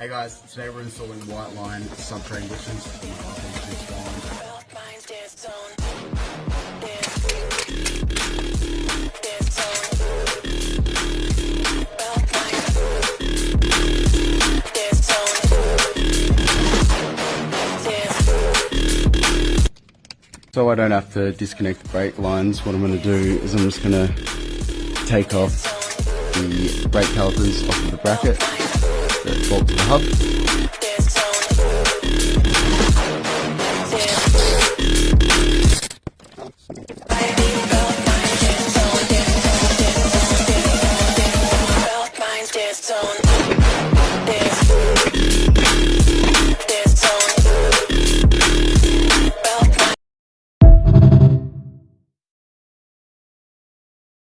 Hey guys, today we're installing WHITELINE subframe bushes for my R32 Skyline. So I don't have to disconnect the brake lines, what I'm going to do is I'm just going to take off the brake calipers off of the bracket that bolt to the hub.